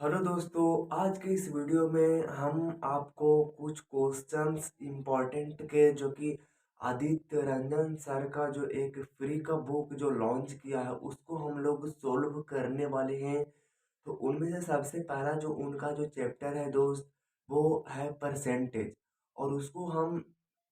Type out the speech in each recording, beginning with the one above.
Hello दोस्तों, आज के इस वीडियो में हम आपको कुछ क्वेश्चंस इम्पोर्टेंट के जो कि आदित्य रंजन सर का जो एक फ्री का बुक जो लॉन्च किया है उसको हम लोग सोल्व करने वाले हैं। तो उनमें से सबसे पहला जो उनका जो चैप्टर है दोस्त, वो है परसेंटेज। और उसको हम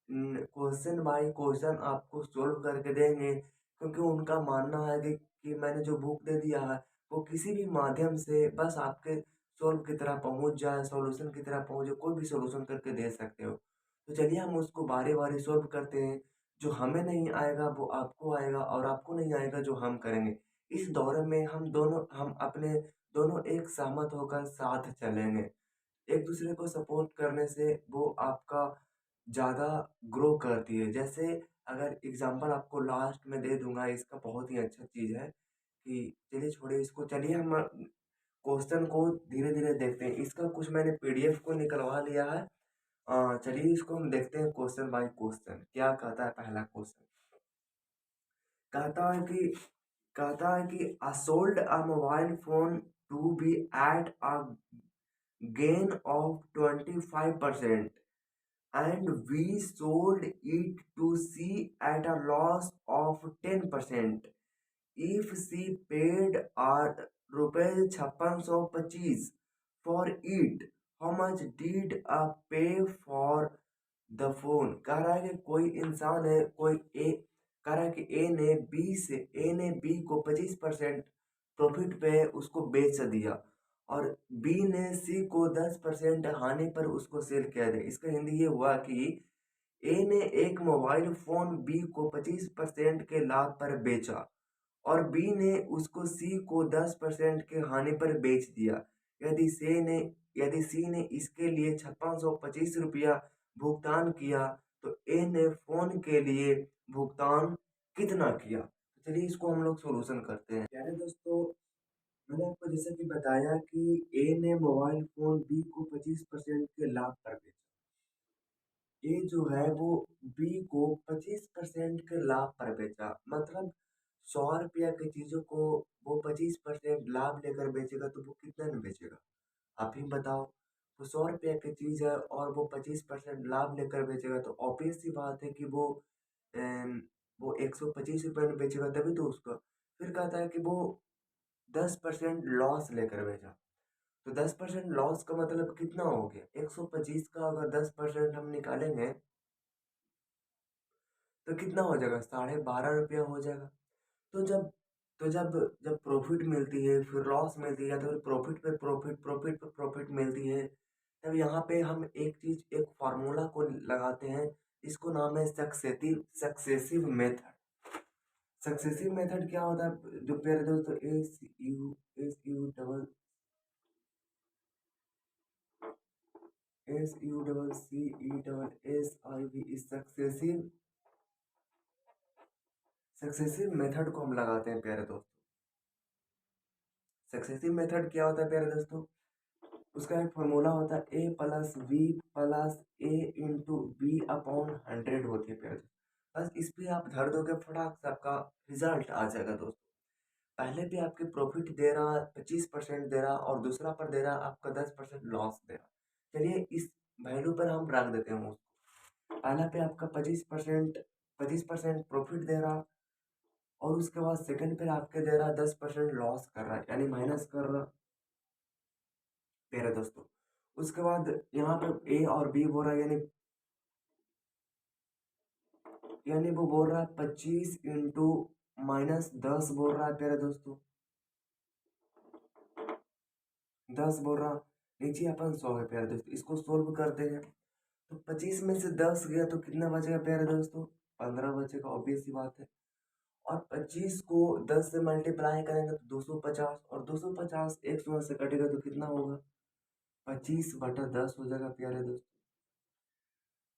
क्वेश्चन बाय क्वेश्चन आपको सोल्व करके देंगे, क्योंकि उनका मानना है कि मैंने जो बुक दे दिया है वो किसी भी माध्यम से बस आपके सोल्व की तरह पहुंच जाए, सॉल्यूशन की तरह पहुंचे, कोई भी सॉल्यूशन करके दे सकते हो। तो चलिए हम उसको बारी बारी सोल्व करते हैं। जो हमें नहीं आएगा वो आपको आएगा, और आपको नहीं आएगा जो हम करेंगे। इस दौरे में हम अपने दोनों एक सहमत होकर साथ चलेंगे। एक दूसरे को सपोर्ट करने से वो आपका ज़्यादा ग्रो करती है। जैसे अगर एग्जांपल आपको लास्ट में दे दूंगा, इसका बहुत ही अच्छा चीज़ है कि चलिए छोड़िए इसको, चलिए हम क्वेश्चन को धीरे धीरे देखते हैं। इसका कुछ मैंने पीडीएफ को निकलवा लिया है। चलिए इसको हम देखते हैं क्वेश्चन बाय क्वेश्चन। क्या कहता है पहला क्वेश्चन? कहता है कि कहता है कि I sold a mobile phone to be at a gain of 25%, and we sold it to C at a loss of 10%. If she paid our rupees 5625 for it, how much did I pay for the phone? कह रहा है कि कोई इंसान है, कोई ए कह रहा है कि ए ने बी को 25% प्रॉफिट पे उसको बेच दिया, और बी ने सी को 10% हानि पर उसको सेल किया दिया। इसका हिंदी ये हुआ कि ए ने एक मोबाइल फोन बी को 25% के लाभ पर बेचा, और बी ने उसको सी को 10% के हानि पर बेच दिया। यदि सी ने यदि सी ने इसके लिए 5625 रुपया भुगतान किया, तो ए ने फोन के लिए भुगतान कितना किया? तो चलिए इसको हम लोग सॉल्यूशन करते हैं। प्यारे दोस्तों, मैंने आपको जैसा कि बताया कि ए ने मोबाइल फोन बी को 25% के लाभ पर बेचा। ए जो है वो बी को 25% के लाभ पर बेचा, मतलब 100 रुपया की चीजों को वो 25% लाभ लेकर बेचेगा तो वो कितना में बेचेगा? आप ही बताओ। तो 100 रुपया की चीज है और वो 25% लाभ लेकर बेचेगा, तो ऑब्वियस सी बात है कि अम, वो 125 रुपये में बेचेगा, तभी तो उसका। फिर कहता है कि वो 10% लॉस लेकर बेचा। तो 10% लॉस का मतलब कितना हो गया? 125 का अगर 10% हम निकालेंगे तो कितना हो जाएगा? 12.5 रुपया हो जाएगा। तो जब तो जब जब प्रॉफिट मिलती है, फिर लॉस मिलती है, तो फिर प्रॉफिट पे प्रॉफिट मिलती है, तब यहाँ पे हम एक फार्मूला को लगाते हैं। इसको नाम है सक्सेसिव मेथड। सक्सेसिव मेथड क्या होता है जो प्यारे दोस्तों? SUCCESSIV, सक्सेसिव मेथड को हम लगाते हैं प्यारे दोस्तों। सक्सेसिव मेथड क्या होता है प्यारे दोस्तों? उसका एक फॉर्मूला होता है A+V+A/B/100 होती है प्यारे दोस्तों। बस इस पे आप धर दोगे, फटाक से आपका रिजल्ट आ जाएगा दोस्तों। पहले पे आपके प्रॉफिट दे रहा 25% दे रहा, और दूसरा पर दे रहा आपका 10% लॉस दे रहा। चलिए इस वैल्यू पर हम रख देते हैं उसको। पहला पे आपका 25% प्रॉफिट दे रहा, और उसके बाद सेकंड पे आपके दे रहा 10% लॉस कर रहा है, यानी माइनस कर रहा मेरे दोस्तों। उसके बाद यहाँ पे ए और बी बोल रहा है, यानी वो बोल रहा है 25 इंटू -10 बोल रहा है प्यारे दोस्तों। 10 बोल रहा, नीचे अपन 100 है प्यारे दोस्तों। इसको सोल्व करते हैं तो 25 में से 10 गया तो कितना बचेगा प्यारे दोस्तों? 15 बचेगा, ऑब्वियस सी बात है। और 25 को 10 से मल्टीप्लाई करेंगे तो 250, और 250 100 से कटेगा तो कितना होगा? 25/10 हो जाएगा प्यारे दोस्तों।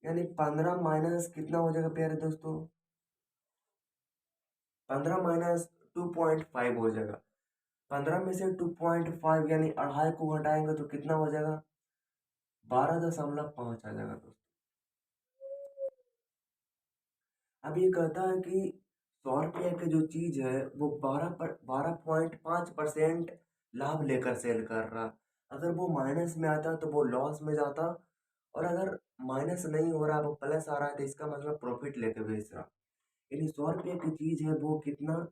यानी 15 माइनस कितना हो जाएगा प्यारे दोस्तों? 15 - 2.5 हो जाएगा। 15 में से 2.5 यानी अढ़ाई को घटाएंगे तो कितना हो जाएगा? 12.5 आ जाएगा दोस्तों। अब ये कहता है कि 100 रुपये की जो चीज है वो 12.5% लाभ लेकर सेल कर रहा। अगर वो माइनस में आता तो वो लॉस में जाता, और अगर माइनस नहीं हो रहा वो प्लस आ रहा है तो इसका मतलब प्रॉफिट लेके बेच रहा। यानी 100 रुपये की चीज़ है वो कितना,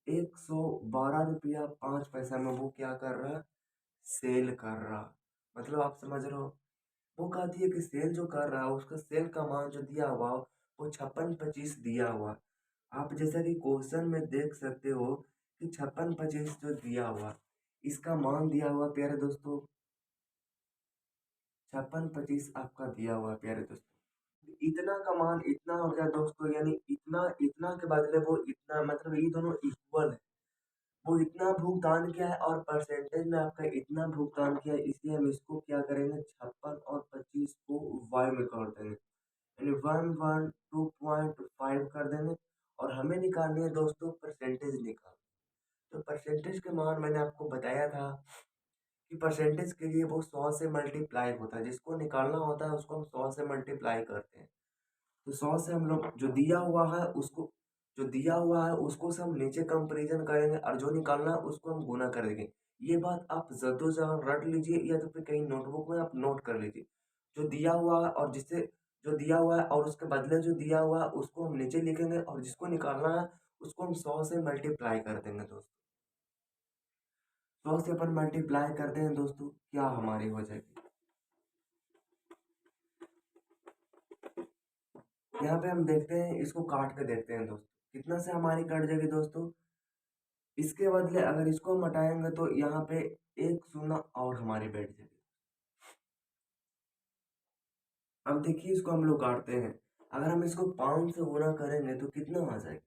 112 रुपया 5 पैसा में वो क्या कर रहा, सेल कर रहा। मतलब आप समझ रहे हो, वो कहती है कि सेल जो कर रहा है उसका सेल का मान जो दिया हुआ वो 56-25 दिया हुआ। आप जैसा कि क्वेश्चन में देख सकते हो कि 56-25 जो दिया हुआ, इसका मान दिया हुआ प्यारे दोस्तों 56-25 आपका दिया हुआ है प्यारे दोस्तों। इतना का मान इतना हो गया दोस्तों, यानी इतना इतना के बदले वो इतना, मतलब ये दोनों इक्वल है। वो इतना भुगतान किया है और परसेंटेज में आपका इतना भुगतान किया है, इसलिए हम इसको क्या करेंगे 56 और 25 को वाई में कर देंगे, यानी 112.5 कर देंगे। और हमें निकालनी है दोस्तों परसेंटेज निकाल। तो परसेंटेज के मान मैंने आपको बताया था कि परसेंटेज के लिए वो 100 से मल्टीप्लाई होता है, जिसको निकालना होता है उसको हम 100 से मल्टीप्लाई करते हैं। तो 100 से हम लोग जो दिया हुआ है उसको से हम नीचे कंपेरिजन करेंगे और जो निकालना है उसको हम गुना कर देंगे। ये बात आप जद्दोजहद रट लीजिए या तो फिर कहीं नोटबुक में आप नोट कर लीजिए। जो दिया हुआ है और जिससे जो दिया हुआ है और उसके बदले जो दिया हुआ है उसको हम नीचे लिखेंगे और जिसको निकालना है उसको हम 100 से मल्टीप्लाई कर देंगे दोस्तों। 100 से अपन मल्टीप्लाई करते हैं दोस्तों, क्या हमारी हो जाएगी। यहाँ पे हम देखते हैं, इसको काट के देखते हैं दोस्तों कितना से हमारी कट जाएगी दोस्तों। इसके बदले अगर इसको हम हटाएंगे तो यहाँ पे एक शून्य और हमारी बैठ जाएगी। अब देखिए इसको हम लोग काटते हैं, अगर हम इसको 5 से गुना करेंगे तो कितना आ जाएगा।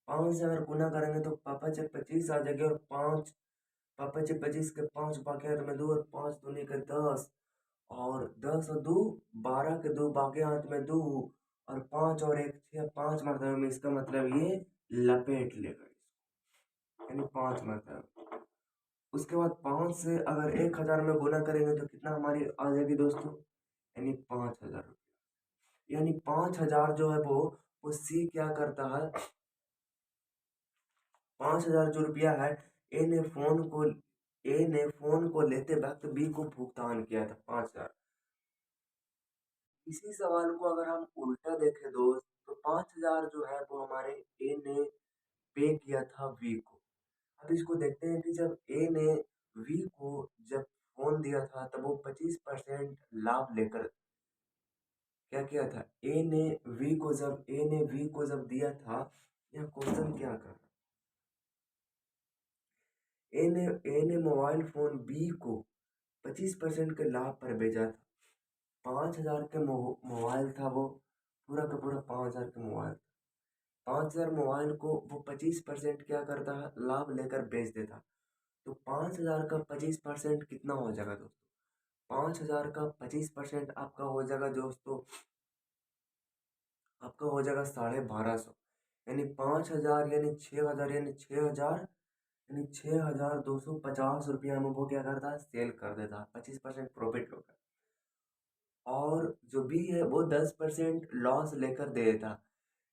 5 से अगर गुना करेंगे तो पापा से 25 आ जाएगी, और 5 पापा से 25 के 5 बाकी हाथ में 2 और 5 दूनी के 10, और 10 और 2 12 के 2 बाकी हाथ में 2, और 5 और 1 6, 5 मतलब में इसका मतलब ये लपेट लेगा इसको, यानी 5 मतलब। उसके बाद 5 से अगर 1000 में गुना करेंगे तो कितना हमारी आ जाएगी दोस्तों, यानी 5000 रुपया। यानी 5000 जो है वो सी क्या करता है, 5000 जो रुपया है ए ने फोन को ए ने फोन को लेते वक्त बी को भुगतान किया था 5000। इसी सवाल को अगर हम उल्टा देखें दोस्त तो 5000 जो है वो हमारे ए ने पे किया था वी को। अब इसको देखते हैं कि जब ए ने वी को जब फोन दिया था तब वो 25% लाभ लेकर क्या किया था, ए ने वी को जब दिया था, यह क्वेश्चन क्या कर रहा ए ने मोबाइल फोन बी को 25% के लाभ पर भेजा था। 5000 के मोबाइल था वो, पूरा का पूरा 5000 का मोबाइल। 5000 मोबाइल को वो 25% क्या करता है, लाभ लेकर बेच देता। तो 5000 का 25% कितना हो जाएगा दोस्तों, 5000 का 25% आपका हो जाएगा दोस्तों, आपका हो जाएगा 1250। यानी 5000 यानी 6000 यानी 6000 यानी 6250 रुपया में वो क्या करता है, सेल कर देता है, 25% प्रॉफिट होगा। और जो बी है वो 10% लॉस लेकर दे देता,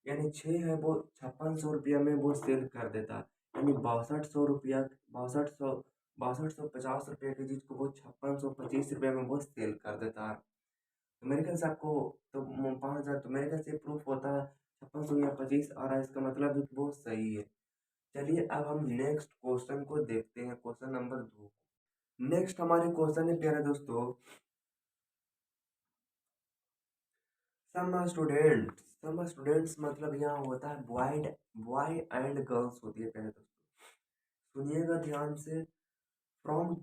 यानी 6 है वो 5600 रुपया में वो सेल कर देता, यानी 6200 रुपया 6200 6250 रुपये की चीज़ को वो 5625 रुपये में वो सेल कर देता है। तो मेरे ख्याल से आपको तो 5000, तो मेरे ख्याल से प्रूफ होता है 5600 या 25 आ रहा है, इसका मतलब है कि वो सही है। चलिए अब हम नेक्स्ट क्वेश्चन को देखते हैं, क्वेश्चन नंबर 2। नेक्स्ट हमारे क्वेश्चन है प्यारे दोस्तों, सम स्टूडेंट्स मतलब यहाँ होता है बॉय एंड गर्ल्स होती है प्यारे दोस्तों। सुनिएगा ध्यान से। From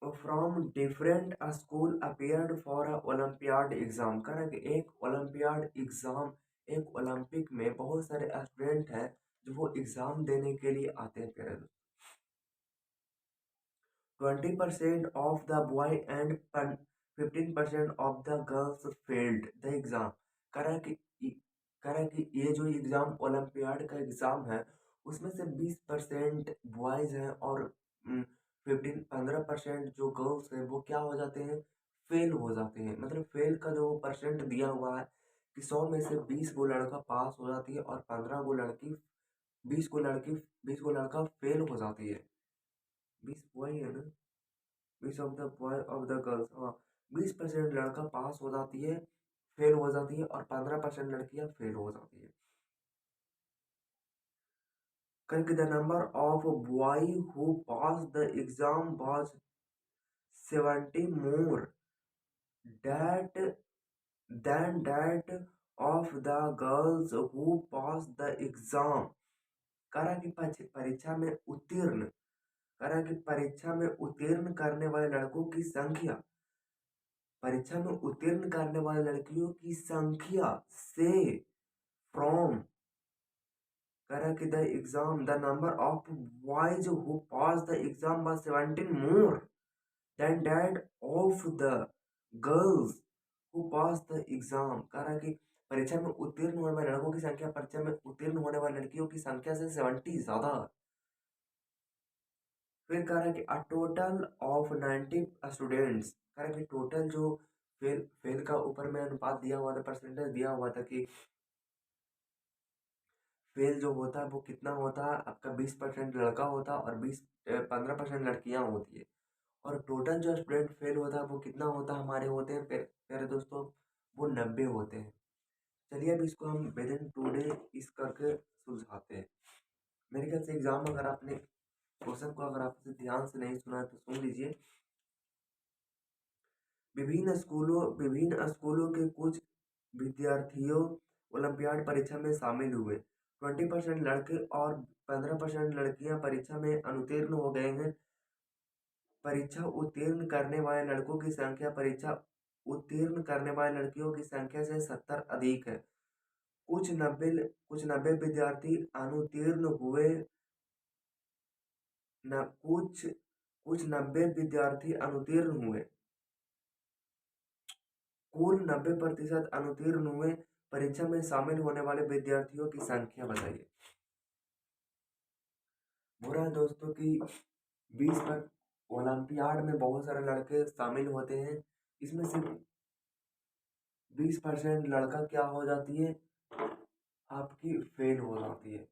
from different school appeared for a olympiad exam, करें कि एक ओलंपियाड एग्जाम, एक ओलंपिक में बहुत सारे स्टूडेंट हैं जो वो एग्जाम देने के लिए आते हैं प्यारे दोस्तों। 20% of the boy and 15% of the girls failed the exam। करा कि करा कि ये जो एग्जाम ओलंपियाड का एग्जाम है उसमें से 20% बॉयज हैं और 15% जो गर्ल्स हैं वो क्या हो जाते हैं, फेल हो जाते हैं। मतलब फेल का जो परसेंट दिया हुआ है कि 100 में से 20 गो लड़का पास हो जाती है और 15 गो लड़की 20 गो लड़की 20 गो लड़का फेल हो जाती है। 20 वही है ना, गर्ल्स, हाँ, 20% लड़का पास हो जाती है, फेल हो जाती है, और 15% लड़कियां फेल हो जाती है। करके the number of boy who pass the exam was 70 more that than that of the girls who passed the exam। करा कि परीक्षा में उत्तीर्ण, करा कि परीक्षा में उत्तीर्ण करने वाले लड़कों की संख्या, परीक्षा में उत्तीर्ण करने वाले लड़कियों की संख्या से, फ्रॉम, करा कि the exam the number of boys who pass the exam was 17 more than that of the girls who passed the exam। कह रहा है कि परीक्षा में उत्तीर्ण होने वाले लड़कों की संख्या परीक्षा में उत्तीर्ण होने वाली लड़कियों की संख्या से 70 ज्यादा। फिर कह रहा है कि अ टोटल ऑफ 90 स्टूडेंट्स, कह रहा है कि टोटल जो फेल फेल का ऊपर में अनुपात दिया हुआ था, परसेंटेज दिया हुआ था कि फेल जो होता है वो कितना होता है आपका, 20% लड़का होता है और 15% लड़कियां होती है। और टोटल जो स्टूडेंट फेल होता है वो कितना होता है, हमारे होते हैं प्यारे दोस्तों, वो 90 होते हैं। चलिए अब इसको हम विद इन टू डे इस करके सुलझाते हैं। मेरे ख्याल से एग्जाम, अगर आपने क्वेश्चन को अगर आपसे ध्यान से नहीं सुना है तो सुन लीजिए। विभिन्न स्कूलों के कुछ विद्यार्थियों ओलंपियाड परीक्षा में शामिल हुए। 20% लड़के और 15% लड़कियां परीक्षा में अनुत्तीर्ण हो गए हैं। परीक्षा उत्तीर्ण करने वाले लड़कों की संख्या परीक्षा उत्तीर्ण करने वाली लड़कियों की संख्या से 70 अधिक है। कुछ नब्बे विद्यार्थी अनुत्तीर्ण हुए। न कुछ कुछ 90 विद्यार्थी अनुत्तीर्ण हुए। कुल 90% अनुत्तीर्ण हुए। परीक्षा में शामिल होने वाले विद्यार्थियों की संख्या बताइए। बुरा है दोस्तों कि 20 पर ओलंपियाड में बहुत सारे लड़के शामिल होते हैं, इसमें से 20% लड़का क्या हो जाती है आपकी, फेल हो जाती है,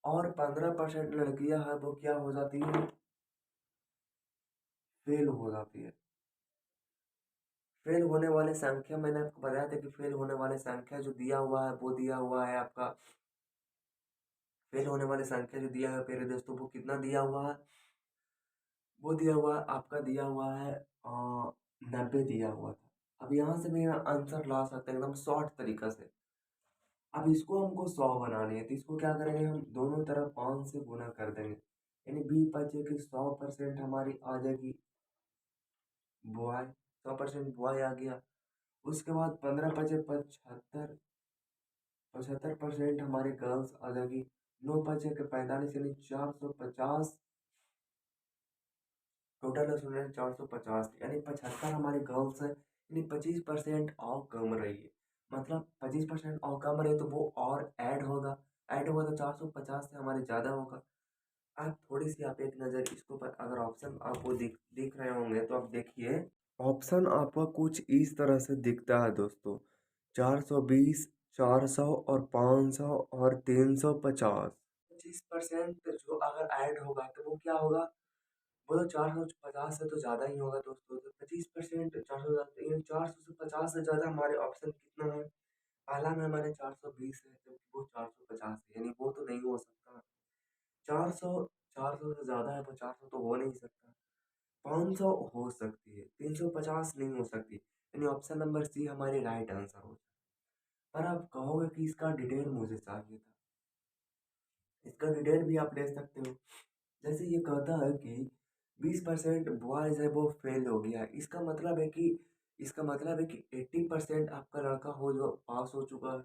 और 15% लड़कियां हैं वो क्या हो जाती है, फेल हो जाती है। फेल होने वाले संख्या मैंने आपको बताया था कि फेल होने वाले संख्या जो दिया हुआ है वो दिया हुआ है आपका, फेल होने वाले संख्या जो दिया है मेरे दोस्तों वो कितना दिया हुआ है, वो दिया हुआ है आपका, दिया हुआ है 90 दिया हुआ था। अब यहाँ से मैं आंसर ला सकते हैं एकदम शॉर्ट तरीका से। अब इसको हमको 100 बनानी है तो इसको क्या करेंगे, हम दोनों तरफ 5 से गुना कर देंगे, यानी बी बचे कि 100% हमारी आ जाएगी बॉय, 100% बॉय आ गया। उसके बाद 15 बचे 75, 75% हमारी गर्ल्स आ जाएगी। 9 बचे के 45 यानी 450, टोटल स्टूडेंट 450, यानी 75 हमारी गर्ल्स है, यानी 25% और कम रही है। मतलब 25% और कम रही तो वो और ऐड होगा तो 450 से हमारे ज़्यादा होगा। आप थोड़ी सी आप एक नज़र इसके ऊपर अगर ऑप्शन आपको दिख रहे होंगे तो आप देखिए। ऑप्शन आपका कुछ इस तरह से दिखता है दोस्तों, 420, 400 और 500 और 350। 25% जो अगर ऐड होगा तो वो क्या होगा, वो तो 450 से तो ज़्यादा ही होगा दोस्तों। तो 25% 400, 450 से ज़्यादा हमारे ऑप्शन कितना है, पहला में हमारे 420 है जबकि वो 450 है, यानी वो तो नहीं हो सकता। 400, 400 से ज़्यादा है तो 400 तो हो नहीं सकता। 500 हो सकती है, 350 नहीं हो सकती, यानी ऑप्शन नंबर सी हमारी राइट आंसर हो जाए। पर आप कहोगे कि इसका डिटेल मुझे चाहिए था, इसका डिटेल भी आप ले सकते हो। जैसे ये कहता है कि 20% बॉयज है वो फेल हो गया है, इसका मतलब है कि 80% आपका लड़का हो जो पास हो चुका है,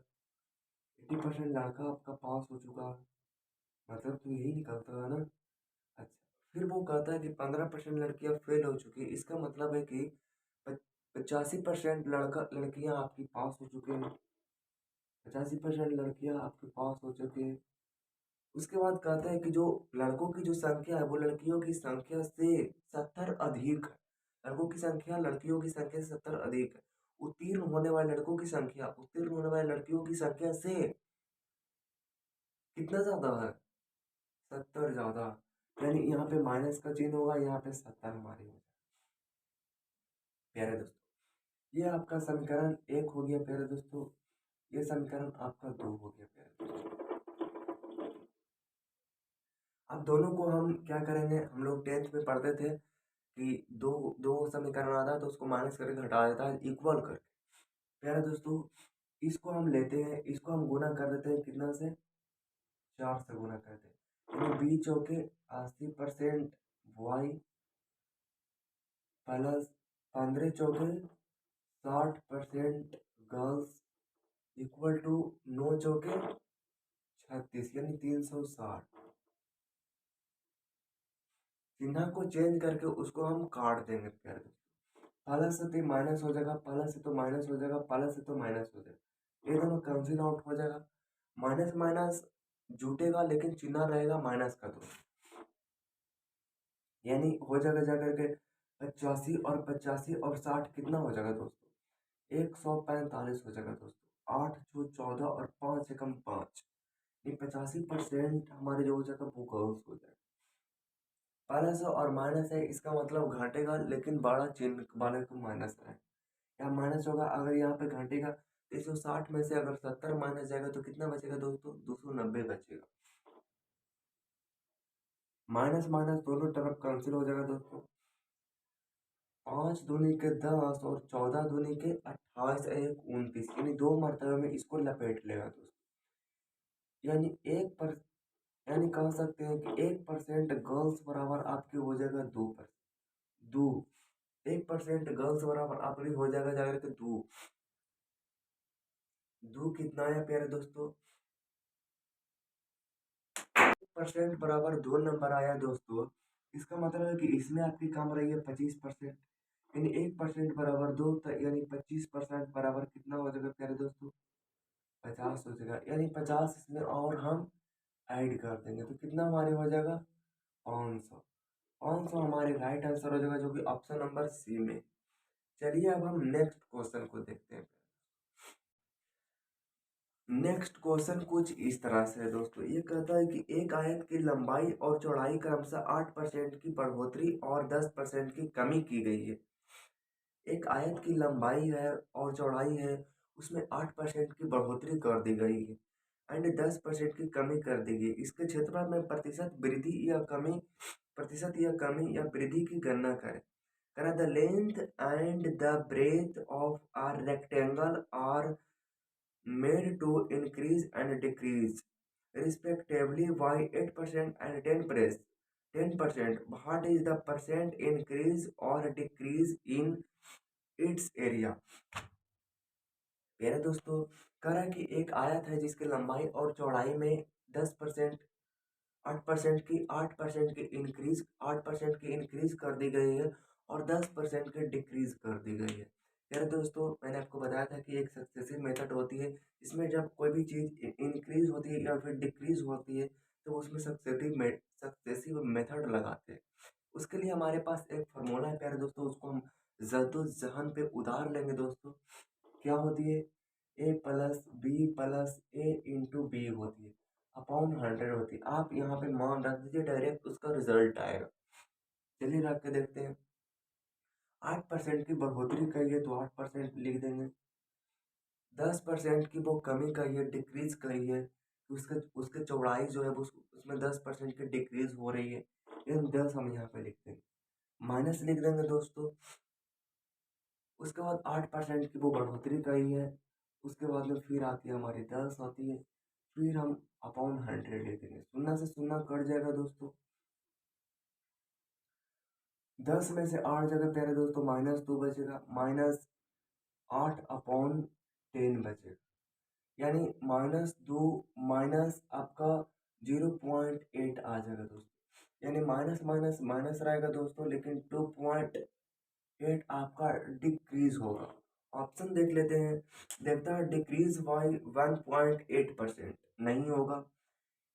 80% लड़का आपका पास हो चुका है, मतलब तो यही निकलता है ना। अच्छा, फिर वो कहता है कि 15% लड़कियां फेल हो चुकी है, इसका मतलब है कि 85% लड़कियां आपकी पास हो चुके हैं, 85% लड़कियां आपके पास हो चुके हैं। उसके बाद कहते हैं कि जो लड़कों की जो संख्या है वो लड़कियों की संख्या से 70 अधिक है, लड़कों की संख्या लड़कियों की संख्या से 70 अधिक है। उत्तीर्ण होने वाले लड़कों की संख्या उत्तीर्ण होने वाले लड़कियों की संख्या से कितना ज्यादा है, 70 ज्यादा, यानी यहाँ पे माइनस का चिन्ह होगा, यहाँ पे 70 हमारी होगा। प्यारे दोस्तों, ये आपका समीकरण एक हो गया प्यारे दोस्तों। ये समीकरण आपका दो हो गया प्यारे दोस्तों। अब दोनों को हम क्या करेंगे, हम लोग टेंथ में पढ़ते थे कि दो दो समीकरण आता है तो उसको माइनस करके घटा देता है इक्वल करके। प्यारे दोस्तों, इसको हम लेते हैं, इसको हम गुना कर देते हैं कितना से, 4 से गुना करते हैं, यानी बी चौके 80% वाई प्लस 15 चौके 60% गर्ल्स इक्वल टू 9 चौके 36 यानी 360। चिन्ह को चेंज करके उसको हम काट देंगे प्यारे दोस्तों। प्लस से तो माइनस हो जाएगा, प्लस से तो माइनस हो जाएगा, प्लस से तो माइनस हो जाएगा, ये दोनों कैंसिल आउट हो जाएगा। माइनस माइनस जुटेगा लेकिन चिन्ह रहेगा माइनस का, तो यानी हो जाएगा जाकर के 85 और 85 और 60 कितना हो जाएगा दोस्तों, 145 हो जाएगा दोस्तों। 8 छू 14 और 5 एकम 5, ये 85% हमारे जो हो जाएगा वो गर्ल्स हो जाएगा। प्लस और माइनस है, इसका मतलब घटेगा लेकिन बड़ा चिन्ह वाले को माइनस है, यहाँ माइनस होगा। अगर यहाँ पे घटेगा तो 160 में से अगर 70 माइनस जाएगा तो कितना बचेगा दोस्तों, 290 बचेगा। माइनस माइनस दोनों तरफ कैंसिल हो जाएगा दोस्तों। 5 दूनी के 10 और 14 दूनी के 28 एक 29, यानी दो मरतबे में इसको लपेट लेगा दोस्तों। यानी यानी कह सकते हैं कि 1% गर्ल्स बराबर आपकी हो जाएगा 2%। 1% गर्ल्स बराबर आपकी हो जाएगा जाकर के 2। 2 कितना है प्यारे दोस्तों, 1% बराबर 2 नंबर आया दोस्तों। इसका मतलब है कि इसमें आपकी कम रही है 25%, यानी 1% बराबर 2, यानी 25% बराबर कितना हो जाएगा प्यारे दोस्तों, 50 हो जाएगा। यानी 50 इसमें और हम ऐड कर देंगे तो कितना हमारे हो जाएगा, 500। 500 हमारे राइट आंसर हो जाएगा, जो कि ऑप्शन नंबर सी में। चलिए अब हम नेक्स्ट क्वेश्चन को देखते हैं। नेक्स्ट क्वेश्चन कुछ इस तरह से है दोस्तों, ये कहता है कि एक आयत की लंबाई और चौड़ाई क्रमशः 8% की बढ़ोतरी और 10% की कमी की गई है। एक आयत की लंबाई है और चौड़ाई है, उसमें 8% की बढ़ोतरी कर दी गई है एंड 10% की कमी कर दी गई। इसके क्षेत्रफल में प्रतिशत या कमी या वृद्धि की गणना करें। करें the length and the breadth of a rectangle are made to increase and decrease respectively by 8% and 10%. What is the percent increase or decrease in its area? प्यारे दोस्तों, कह रहा है कि एक आयत है जिसकी लंबाई और चौड़ाई में 10%, 8% की इंक्रीज कर दी गई है और 10% की डिक्रीज कर दी गई है। यार दोस्तों, मैंने आपको बताया था कि एक सक्सेसिव मेथड होती है, इसमें जब कोई भी चीज़ इंक्रीज होती है या फिर डिक्रीज होती है तो उसमें सक्सेसिव मेथड लगाते हैं। उसके लिए हमारे पास एक फार्मूला है प्यारे दोस्तों, उसको हम जद्दोजहद पे उतार लेंगे दोस्तों। क्या होती है, ए प्लस बी प्लस ए इंटू बी होती है, अपॉन 100 होती है। आप यहाँ पे मान रख दीजिए, डायरेक्ट उसका रिजल्ट आएगा। चलिए रख के देखते हैं। 8% की बढ़ोतरी करिए तो 8% लिख देंगे। 10% की वो कमी करिए, डिक्रीज करिए, उसके उसके चौड़ाई जो है वो उसमें 10% की डिक्रीज हो रही है, इन 10 हम यहाँ पे लिख देंगे। माइनस लिख देंगे दोस्तों। उसके बाद 8% की वो बढ़ोतरी करी है, उसके बाद में फिर आती है हमारी 10 आती है, फिर हम अपॉन 100 ले देंगे। शून्य से शून्य कट जाएगा दोस्तों। 10 में से 8 जगह प्यारे दोस्तों -2 बचेगा, -8/10 बचेगा, यानी -2 माइनस आपका 0.8 आ जाएगा दोस्तों। यानी माइनस माइनस माइनस रहेगा दोस्तों, लेकिन 2.8 आपका डिक्रीज होगा। ऑप्शन देख लेते हैं, देखता है डिक्रीज बाई 1.8% नहीं होगा,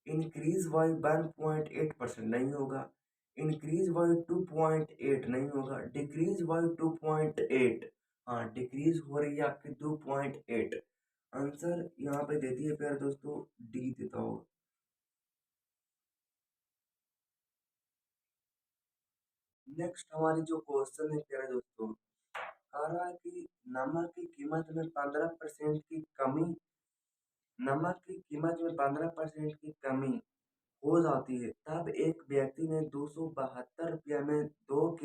इंक्रीज बाई 1.8% नहीं होगा, इंक्रीज बाई 2.8 नहीं होगा, डिक्रीज बाई 2.8। हाँ, डिक्रीज हो रही है आपकी 2.8। आंसर यहाँ पे देती है प्यारे दोस्तों, डी देता होगा। नेक्स्ट हमारी जो क्वेश्चन है प्यारे दोस्तों, कह रहा है कि नमक की कीमत में 15% की कमी नमक की कीमत में 15% की कमी हो जाती है, तब एक व्यक्ति ने 272 रुपये में 2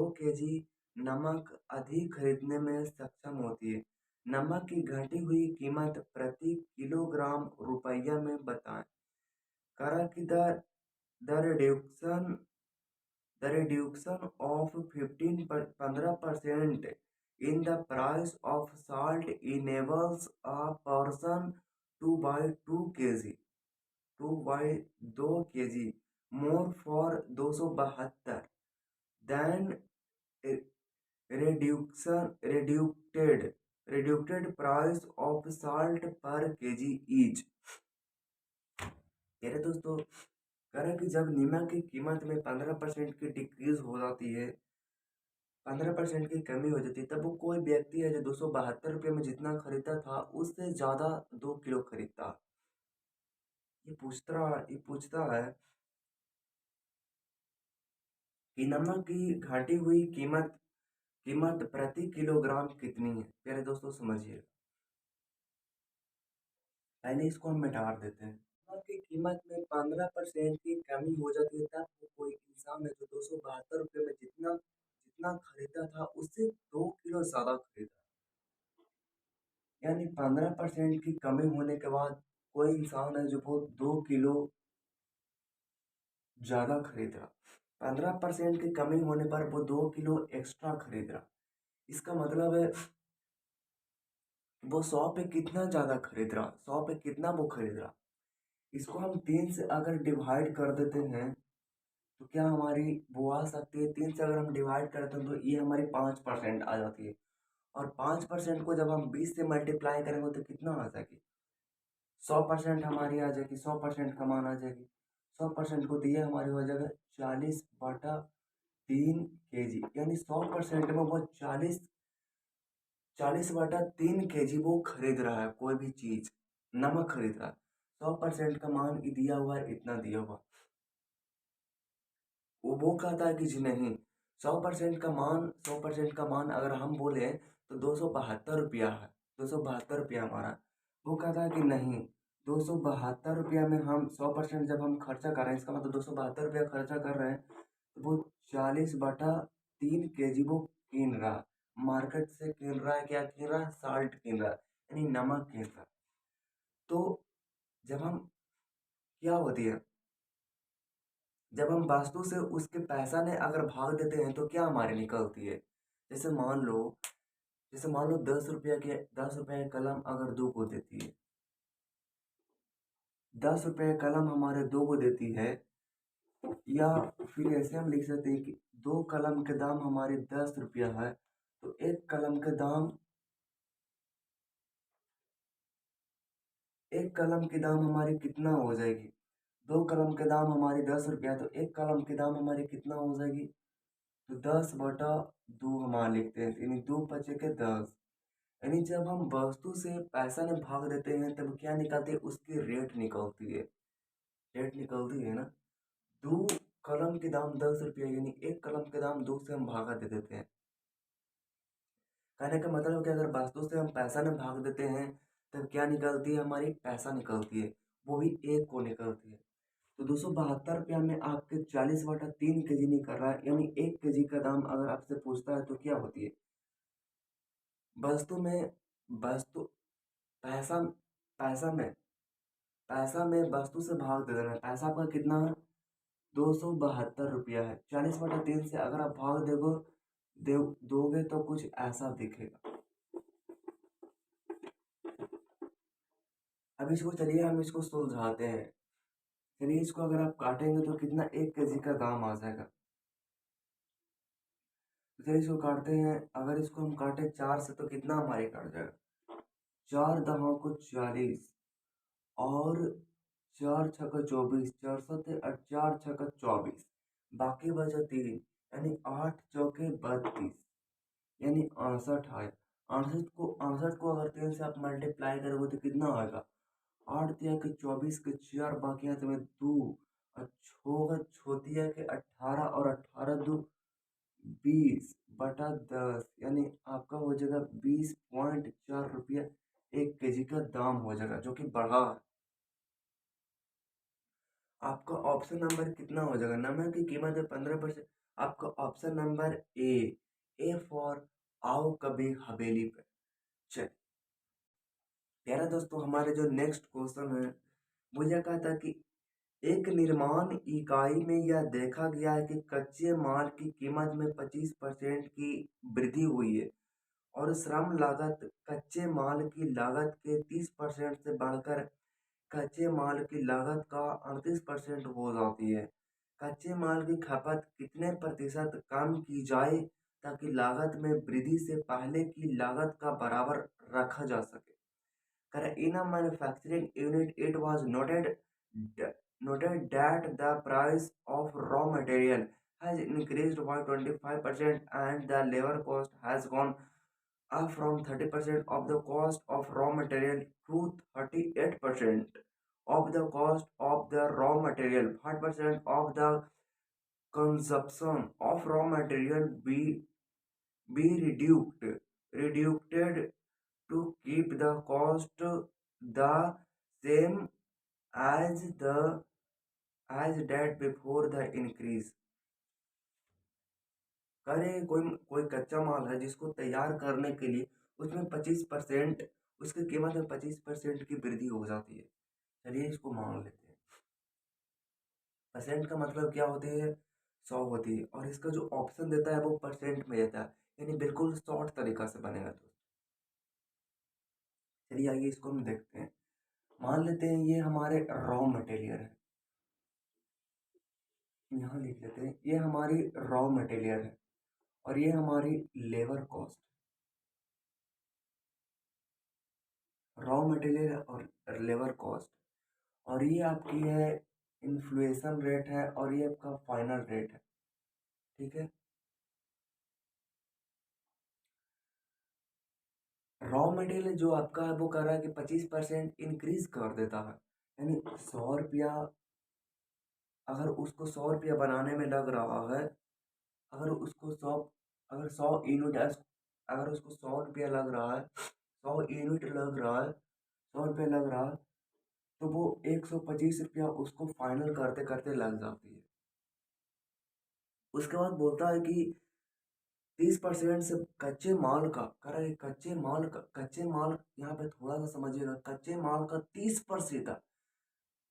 केजी नमक अधिक खरीदने में सक्षम होती है। नमक की घटी हुई कीमत प्रति किलोग्राम रुपया में बताएं। करा कि the रिड्यूक्शन The reduction of 15% in the price of salt enables a person to buy 2 kg more for 272 than reduced price of salt per kg each। मेरे दोस्तों, कह रहे कि जब नमक की कीमत में 15% की डिक्रीज हो जाती है, 15% की कमी हो जाती है, तब वो कोई व्यक्ति है जो 272 रुपये में जितना खरीदता था उससे ज्यादा 2 किलो खरीदता। ये पूछता है कि नमक की घटी हुई कीमत कीमत प्रति किलोग्राम कितनी है। प्यारे दोस्तों समझिए, पहले इसको हम मिटा देते हैं। नमक की कीमत में 15% की कमी हो जाती है, तब वो कोई इंसान है जो 272 रुपये में जितना जितना खरीदा था उससे 2 किलो ज्यादा खरीदा। यानी 15% की कमी होने के बाद कोई इंसान है जो वो 2 किलो ज्यादा खरीद रहा। 15% की कमी होने पर वो 2 किलो एक्स्ट्रा खरीद रहा। इसका मतलब है वो 100 पे कितना ज्यादा खरीद रहा, 100 पे कितना वो खरीद रहा। इसको हम 3 से अगर डिवाइड कर देते हैं तो क्या हमारी वो आ सकती है। 3 से अगर हम डिवाइड करते हैं तो ये हमारी 5% आ जाती है। और 5% को जब हम 20 से मल्टीप्लाई करेंगे तो कितना आ जाएगी, 100% हमारी आ जाएगी, 100% का मान आ जाएगी। 100% को दिए हमारी हो जाएगा 40/3 kg। यानी 100% में वो 40/3 kg वो खरीद रहा है, कोई भी चीज नमक खरीद रहा है। 100% का मान दिया हुआ है, इतना दिया हुआ। वो कहता है कि जी नहीं, 100% का मान अगर हम बोले तो 272 रुपया है, 272 रुपया हमारा। वो कहता है कि नहीं, 272 रुपया में हम 100% जब हम खर्चा कर रहे हैं, इसका मतलब 272 रुपया खर्चा कर रहे हैं, तो वो 40/3 kg वो कीन रहा, मार्केट से कीन रहा है। क्या कीन रहा है, साल्ट कीन रहा है, यानी नमक कीन रहा है। तो जब हम क्या होती है, जब हम वास्तु से उसके पैसा ने अगर भाग देते हैं तो क्या हमारी निकलती है। जैसे मान लो जैसे मान लो 10 रुपये की कलम अगर 2 को देती है, 10 रुपये की कलम हमारे 2 को देती है। या फिर ऐसे हम लिख सकते हैं कि 2 कलम के दाम हमारे 10 रुपया है, तो एक कलम के दाम हमारी कितना हो जाएगी। 2 कलम के दाम हमारी 10 रुपया, तो एक कलम के दाम हमारी कितना हो जाएगी, तो 10/2 हमारे लिखते हैं, यानी 2 × 5 = 10। यानी जब हम वस्तु से पैसा में भाग देते हैं तब क्या निकलती है, उसकी रेट निकलती है। रेट निकलती है ना। 2 कलम के दाम 10 रुपये, यानी एक कलम के दाम 2 से हम भागा दे देते हैं। कहने का मतलब कि अगर वस्तु से हम पैसा में भाग देते हैं तब क्या निकलती है, हमारी पैसा निकलती है, वो भी एक को निकलती है। तो 272 रुपया में आपके 40/3 kg नहीं कर रहा है, यानी 1 kg का दाम अगर आपसे पूछता है तो क्या होती है। वस्तु में वस्तु पैसा पैसा में पैसा में वस्तु से भाग दे देना है। पैसा आपका कितना है, 272 रुपया है। 40/3 से अगर आप भाग दोगे तो कुछ ऐसा दिखेगा। अब इसको चलिए हम इसको सुलझाते हैं। चलिए इसको अगर आप काटेंगे तो कितना 1 kg का दाम आ जाएगा। तो चलिए इसको काटते हैं। अगर इसको हम काटे 4 से तो कितना हमारे कट जाएगा, 4×10=40 और 4×6=24, 4×6=24, बाकी बचा 3, यानी 8×4=32, यानी 68 आया। 68 को अगर 3 से आप मल्टीप्लाई करोगे तो कितना आएगा, 8×3=24 के 4, बाकी यहाँ से 2 और 6 के 18 और 18×2=20, 20/10 यानी आपका हो जाएगा 20.4 रुपया 1 kg का दाम हो जाएगा, जो कि बढ़ा है। आपका ऑप्शन नंबर कितना हो जाएगा? नमक की कीमत है 15%। आपका ऑप्शन नंबर ए फॉर आओ कभी हवेली पे। चल प्यारा दोस्तों, हमारे जो नेक्स्ट क्वेश्चन है वो यह कहता है कि एक निर्माण इकाई में यह देखा गया है कि कच्चे माल की कीमत में 25% की वृद्धि हुई है और श्रम लागत कच्चे माल की लागत के 30% से बढ़कर कच्चे माल की लागत का 38% हो जाती है। कच्चे माल की खपत कितने प्रतिशत कम की जाए ताकि लागत में वृद्धि से पहले की लागत का बराबर रखा जा सके? In a manufacturing unit, it was noted that the price of raw material has increased by 25% and the labor cost has gone up from 30% of the cost of raw material to 38% of the cost of the raw material. 5% of the consumption of raw material be reduced to keep the cost the same as that before the increase। करे कोई कोई कच्चा माल है जिसको तैयार करने के लिए उसमें 25% उसकी कीमत में 25% की वृद्धि हो जाती है। चलिए इसको मान लेते हैं। परसेंट का मतलब क्या होती है? 100 होती है और इसका जो ऑप्शन देता है वो परसेंट में देता है, यानी बिल्कुल शॉर्ट तरीका से बनेगा। तो चलिए आइए इसको हम देखते हैं। मान लेते हैं ये हमारे रॉ मटेरियल है, यहाँ लिख लेते हैं ये हमारी रॉ मटेरियल है और ये हमारी लेबर कॉस्ट, रॉ मटेरियल और लेबर कॉस्ट, और ये आपकी है इन्फ्लेशन रेट है और ये आपका फाइनल रेट है। ठीक है, रॉ मटेरियल जो आपका है वो कर रहा है कि 25% इंक्रीज कर देता है, यानी 100 रुपया, अगर उसको 100 रुपया बनाने में लग रहा है, अगर उसको 100 अगर 100 यूनिट, अगर उसको 100 रुपया लग रहा है, 100 यूनिट लग रहा है, 100 रुपया लग रहा है, तो वो 125 रुपया उसको फाइनल करते करते लग जाती है। उसके बाद बोलता है कि 30% से कच्चे माल का कह रहा है, कच्चे माल यहाँ पे थोड़ा सा समझिएगा, कच्चे माल का 30%,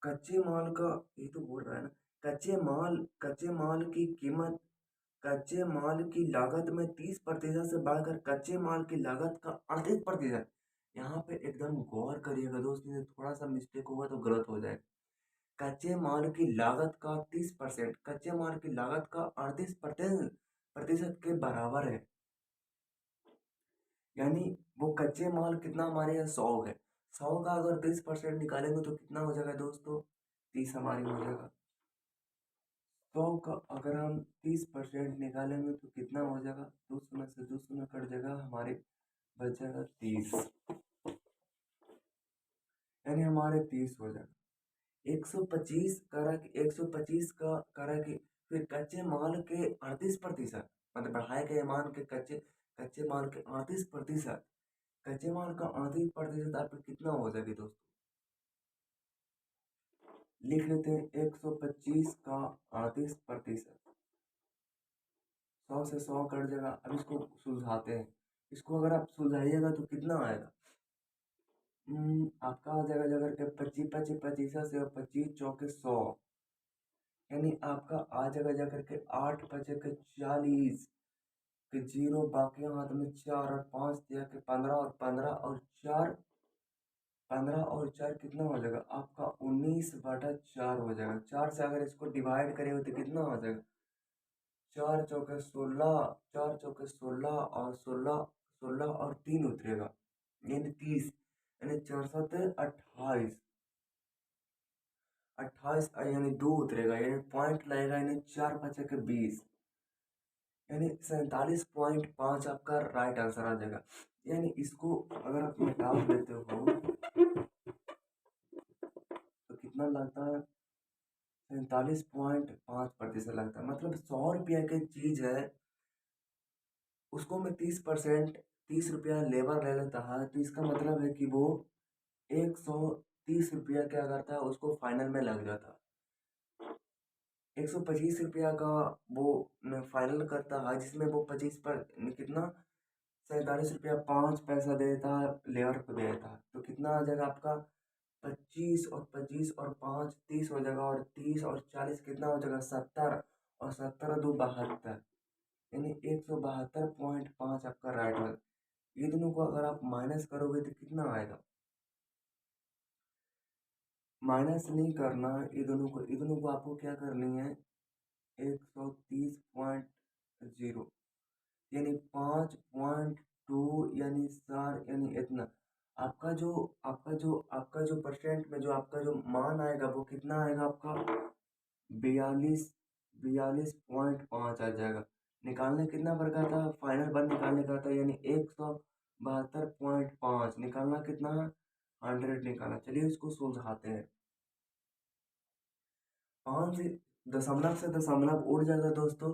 कच्चे माल का, ये तो बोल रहा है ना, कच्चे माल की कीमत, कच्चे माल की लागत में 30% से बढ़कर कच्चे माल की लागत का 38%। यहाँ पे एकदम गौर करिएगा दोस्त, नहीं तो थोड़ा सा मिस्टेक होगा तो गलत हो जाएगा। कच्चे माल की लागत का 30% कच्चे माल की लागत का 38% के बराबर है, यानी वो कच्चे माल कितना हमारे यहाँ 100 है, 100 का अगर 30% निकालेंगे तो कितना हो जाएगा दोस्तों? 30 हमारी हो जाएगा। 100 का अगर हम 30% निकालेंगे तो कितना हो जाएगा? 2 शून्य से 2 शून्य कट जाएगा, हमारे बच जाएगा 30, यानी हमारे 30 हो जाएगा। 125 करा कि 125 का करा कि फिर कच्चे माल के 38%, मतलब बढ़ाए गए मान के कच्चे माल के 38%, कच्चे माल का 38% आपका कितना हो जाएगा दोस्तों? लिख लेते हैं 125 का 38%, 100 से 100 कट जाएगा। अब इसको सुलझाते हैं, इसको अगर आप सुलझाइएगा तो कितना आएगा? आपका आ जाएगा जगह के 25 25 25 से 25 चौके 100, यानी आपका आ जाएगा जाकर के 8 बजे के 40 के जीरो, बाकी हाथ में 4 और 5 दिया के 15 और 4, 15 और 4 कितना हो जाएगा आपका? 19/4 हो जाएगा। 4 से अगर इसको डिवाइड करेंगे तो कितना हो जाएगा? 4 चौके 16, 4 चौके 16 और 16, 16 और 3 उतरेगा, यानी 30, यानी 4 7 28, 28 यानी 2 उतरेगा, यानी पॉइंट लगेगा, यानी 4 5 के 20, यानी 47.5 आपका राइट आंसर आ जाएगा। यानी इसको अगर आप मिटा देते हो तो कितना लगता है? 47.5% लगता है, मतलब 100 रुपया की चीज है, उसको मैं 30%, 30 रुपया लेबर ले लेता है, तो इसका मतलब है कि वो 130 रुपया क्या करता है, उसको फाइनल में लग जाता। 125 रुपया का वो फाइनल करता है, जिसमें वो 25 पर कितना 47 रुपया 5 पैसा देता है, लेबर को देता है। तो कितना आ जाएगा आपका 25 और 25 और 5 30 हो जाएगा, और 30 और 40 कितना हो जाएगा 70, और 70 और 2 72, यानी 172.5 आपका राइट है। ये दोनों को अगर आप माइनस करोगे तो कितना आएगा, माइनस नहीं करना है ये दोनों को आपको क्या करनी है, 130.0 यानी 5.2 यानी 4 यानी इतना। आपका जो परसेंट में जो आपका जो मान आएगा वो कितना आएगा आपका 42.5 आ जाएगा। निकालने कितना पर का था, फाइनल वन निकालने का था, यानी 172.5 निकालना कितना है, 100 निकालना। चलिए इसको सुलझाते हैं। 5 से दशमलव उड़ जाएगा दोस्तों।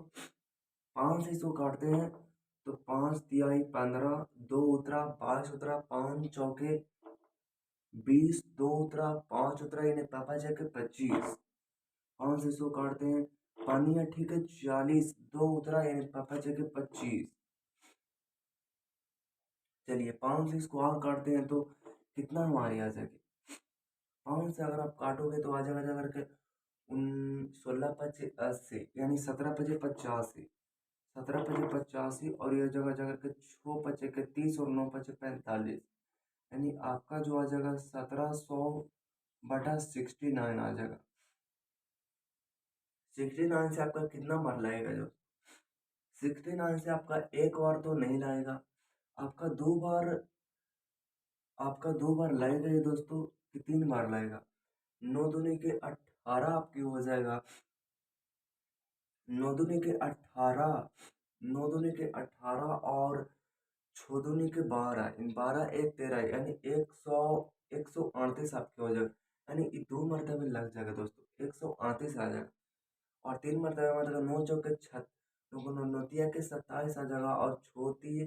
5 से इसको काटते हैं तो 5 तिहाई 15, 2 उतरा 22 उतरा, 5 चौके 20, 2 उतरा 5 उतरा, यानी पापा जाके 25। 5 से इसको काटते हैं, पानी है ठीक है 40, 2 उतरा यानी पापा जाके 25। चलिए 5 से इसको और काटते हैं तो कितना हमारी आ जाएगी, 5 से अगर आप काटोगे तो आ जाएगा जा करके 16 पचे 80, यानी 17 पचे 85, 17 पचे 85, और यह जगह जगह के 6 पचे 30 और 9 पचे 45, यानी आपका जो आ जाएगा 1700/69 आ जाएगा। 69 से आपका कितना बार लगेगा, जो 69 से आपका एक बार तो नहीं लगेगा, आपका दो बार, आपका दो बार लगेगा ये दोस्तों, कि 3 बार लगेगा। 9 दूनी के 18 आपकी हो जाएगा, 9 दूनी के 18, 9 दूनी के 18 और 6 दूनी के 12, इन 12 1 13, यानी 138 आपके हो जाएगा। यानी ये 2 मरतबे लग जाएगा दोस्तों, 138 आ जाएगा। और 3 मरतबे मतलब 9 चौके 27 आ जाएगा, और छोटी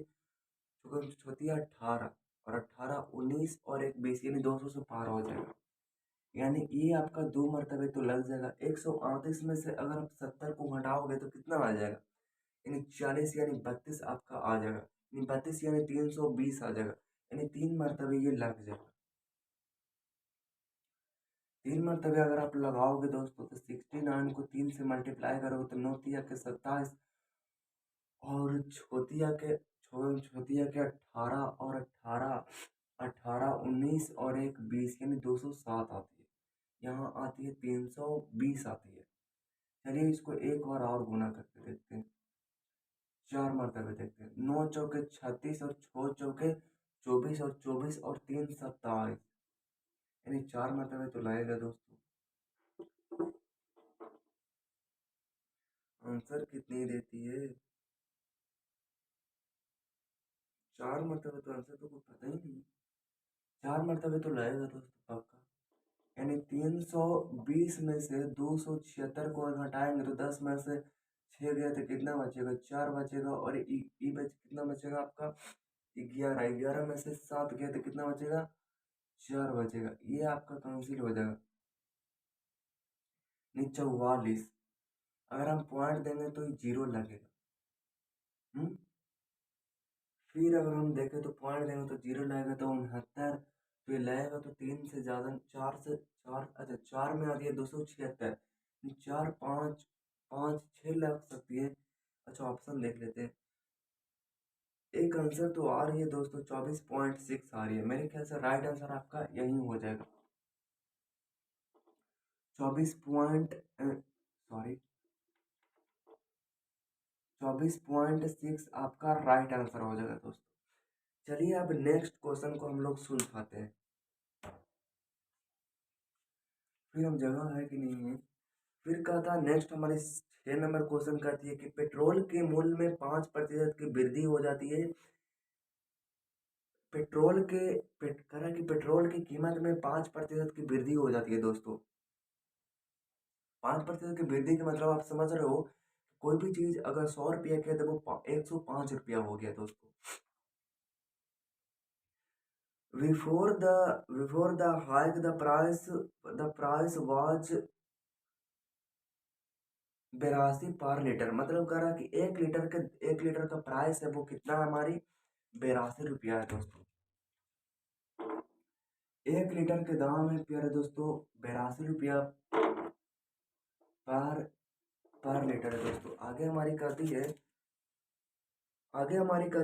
18, और 18 19 और एक 20, यानी 200 से पार हो जाएगा। यानी ये आपका 2 मरतबे तो लग जाएगा। 138 में से अगर आप 70 को घटाओगे तो कितना आ जाएगा, यानी 40 यानी 32 आपका आ जाएगा, यानी 32 यानी 320 आ जाएगा, यानी 3 मरतबे ये लग जाएगा। 3 मरतबे अगर आप लगाओगे दोस्तों तो 69 को 3 से मल्टीप्लाई करोगे तो 9 तिया के 27, और छोतिया के 18, और 18 19 और एक 20, यानी 207 आती है। यहाँ आती है 320 आती है। चलिए इसको एक बार और गुना करके देखते हैं, 4 मरतबे देखते हैं। 9 चौके 36 और 6 चौके 24, और 24 और 3 27, यानी 4 मरतबे तो लगेगा दोस्तों। आंसर कितनी देती है, 4 मरतबे तो आंसर तो कुछ पता ही नहीं। 4 मरतबे तो लगेगा दोस्तों पक्का। यानी 320 में से 276 को अगर घटाएंगे तो 10 में से 6 गया तो कितना बचेगा, 4 बचेगा, और कितना बचेगा आपका 11, 11 में से 7 गया तो कितना बचेगा, 4 बचेगा। ये आपका कैंसिल हो जाएगा, नहीं 44। अगर हम पॉइंट देंगे तो ये 0 लगेगा। हम्म फिर अगर हम देखें तो पॉइंट देंगे तो 0 लगेगा, तो 69, तो ये लगेगा तो 3 से ज़्यादा, 4 से 4, अच्छा 4 में आती है 276, 4 5 5 6 लग सकती है। अच्छा ऑप्शन देख लेते हैं। एक आंसर तो आ रही है दोस्तों, 24.6 आ रही है। मेरे ख्याल से राइट आंसर आपका यही हो जाएगा, 24.6 आपका राइट आंसर हो जाएगा दोस्तों। चलिए अब नेक्स्ट क्वेश्चन को हम लोग सुलझाते हैं, फिर हम जगह है कि नहीं है। फिर कहता नेक्स्ट हमारे 6 नंबर क्वेश्चन कहती है कि पेट्रोल के मूल्य में 5% की वृद्धि हो जाती है। कह रहा है कि पेट्रोल की कीमत में 5% की वृद्धि हो जाती है दोस्तों। 5% की वृद्धि का मतलब आप समझ रहे हो, कोई भी चीज अगर 100 रुपया की है तो वो 105 रुपया हो गया दोस्तों। Before the hike, the price was 82 पर लीटर, मतलब कह रहा कि 1 लीटर का प्राइस है वो कितना है हमारी 82 रुपया है दोस्तों। 1 लीटर के दाम है प्यारे दोस्तों 82 रुपया पर पर लीटर है दोस्तों। आगे हमारी कहती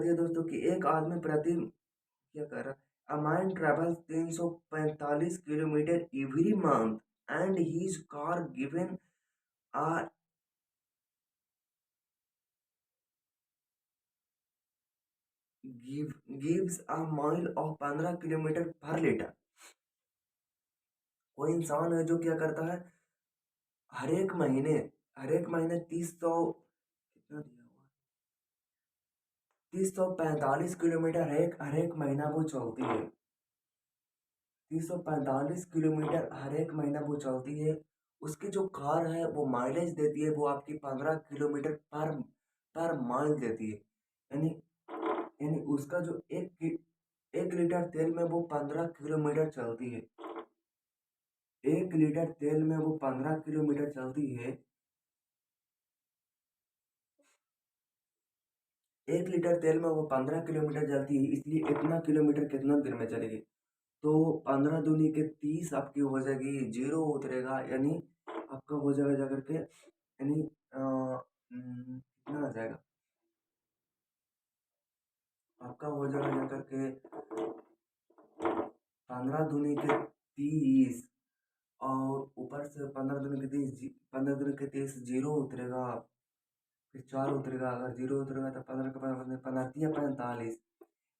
है दोस्तों कि एक आदमी प्रति क्या कर रहा, a man travels 345 kilometre every month and his car given a gives a mile of 15 kilometre per litre. कोई इंसान है जो क्या करता है, हर एक महीने हर एक महीने 300 कितना दिया हुआ 345 किलोमीटर हर एक महीना वो चलती है। 345 किलोमीटर हर एक महीना वो चलती है। उसकी जो कार है वो माइलेज देती है, वो आपकी 15 किलोमीटर पर माइल देती है। यानी यानी उसका जो 1 लीटर तेल में वो 15 किलोमीटर चलती है। 1 लीटर तेल में वो 15 किलोमीटर चलती है। 1 लीटर तेल में वो 15 किलोमीटर चलती है, इसलिए इतना किलोमीटर कितना दिन में चलेगी। तो 15 दूनी के 30 आपकी हो जाएगी, जीरो उतरेगा, यानी आपका हो जाएगा जा करके, यानी कितना आ जाएगा आपका हो जाएगा जा करके 15 दूनी के 30, और ऊपर से 15 दूनी के 30 जीरो उतरेगा, फिर 4 उतरेगा, अगर जीरो उतरेगा तो 15 का 15 15 या 45,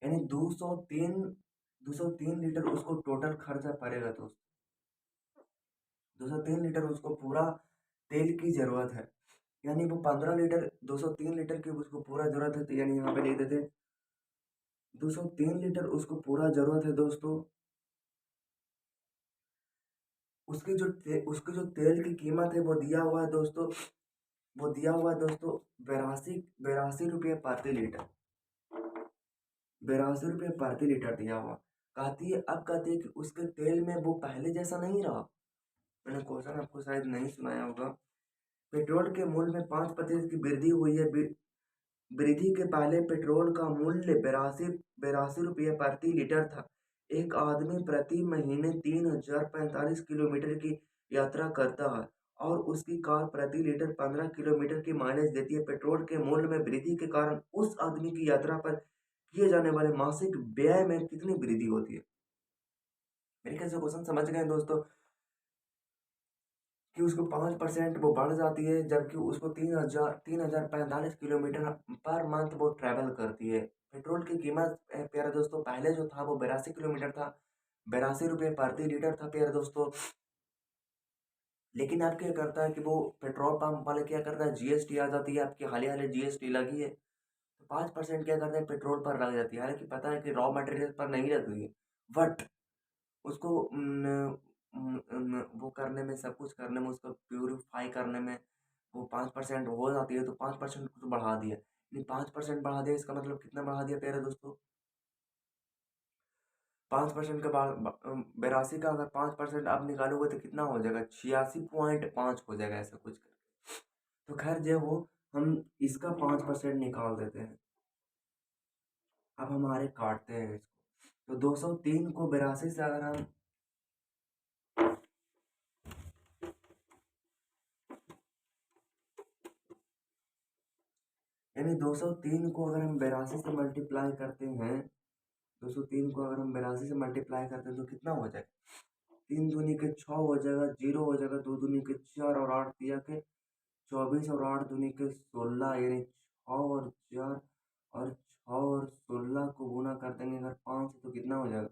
यानी 203 उसको टोटल खर्चा पड़ेगा दोस्त। 203 लीटर उसको पूरा तेल की जरूरत है, यानी वो 15 लीटर 203 लीटर की उसको पूरा जरूरत है, तो यानी यहाँ पे लिख देते 203 लीटर उसको पूरा जरूरत है दोस्तों। उसकी जो तेल की कीमत है वो दिया हुआ है दोस्तों, 82 रुपये प्रति लीटर। 82 रुपये प्रति लीटर दिया हुआ। कहती है कि उसके तेल में वो पहले जैसा नहीं रहा। मैंने क्वेश्चन आपको शायद नहीं सुनाया होगा। पेट्रोल के मूल्य में 5% की वृद्धि हुई है। वृद्धि के पहले पेट्रोल का मूल्य बेरासी बेरासी रुपये प्रति लीटर था। एक आदमी प्रति महीने 3045 किलोमीटर की यात्रा करता है और उसकी कार प्रति लीटर 15 किलोमीटर की माइलेज देती है। पेट्रोल के मूल्य में वृद्धि के कारण उस आदमी की यात्रा पर किए जाने वाले मासिक व्यय में कितनी वृद्धि होती है। मेरे ख्याल से क्वेश्चन समझ गए दोस्तों कि उसको 5% वो बढ़ जाती है, जबकि उसको 3045 किलोमीटर पर मंथ वो ट्रैवल करती है। पेट्रोल की कीमत प्यारे दोस्तों पहले जो था वो 82 किलोमीटर था, 82 रुपये प्रति लीटर था प्यारे दोस्तों। लेकिन अब क्या करता है कि वो पेट्रोल पंप वाले क्या करता है, जीएसटी आ जाती है आपकी, हाल ही जीएसटी लगी है तो 5% क्या करते हैं पेट्रोल पर लग जाती है। हालांकि पता है कि रॉ मटेरियल पर नहीं लगती है, बट उसको वो करने में, सब कुछ करने में, उसको प्यूरिफाई करने में वो 5% हो जाती है, तो 5% को तो बढ़ा दिया। नहीं, 5% बढ़ा दिया, इसका मतलब कितना बढ़ा दिया प्यारे दोस्तों, 5% के बाद 82 का अगर 5% आप निकालोगे तो कितना हो जाएगा, 86.5 हो जाएगा, ऐसा कुछ करके। तो खैर जो वो हम इसका 5% निकाल देते हैं। अब हमारे काटते हैं इसको, तो 203 को 82 से अगर हम यानी 203 को अगर हम 82 से मल्टीप्लाई करते हैं, 203 को अगर हम 82 से मल्टीप्लाई करते हैं तो कितना हो जाएगा, 3 दूनी के 6 हो जाएगा, जीरो हो जाएगा, 2 दूनी के 4 और 8 दिया के 24 और 8 दूनी के 16, यानी 6 और 4 और 6 और 16 को गुना कर देंगे अगर 5 तो कितना हो जाएगा,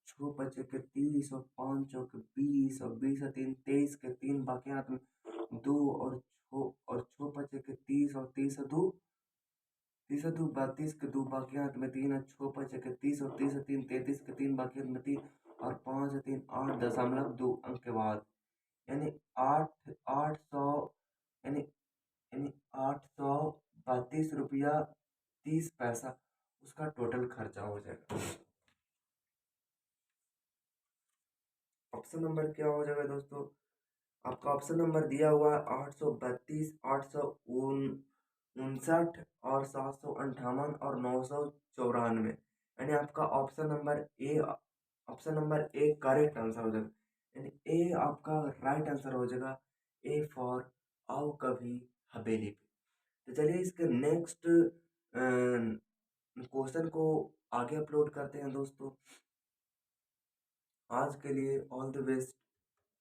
6 5 के 30 और 5 और 20 और 20 और 3 23 के 3 बाकी हाथ में 2 और 6 5 के 30 और 30 और 2 32 के 2 बाकी हाथ में 3 और 6 5 के 30 और 30 और 3 33 के 3 बाकी हाथ में 3 और 5 और 3 8.2 अंक के बाद, यानी 8 800, यानी यानी 832 रुपया 30 पैसा उसका टोटल खर्चा हो जाएगा। ऑप्शन नंबर क्या हो जाएगा दोस्तों? आपका ऑप्शन नंबर दिया हुआ है 832, 859 और 758 और 994, यानी आपका option number A correct answer हो जाएगा, यानी ए आपका राइट आंसर हो जाएगा। ए फॉर आओ कभी हवेली पे। तो चलिए इसके नेक्स्ट क्वेश्चन को आगे अपलोड करते हैं दोस्तों। आज के लिए ऑल द बेस्ट।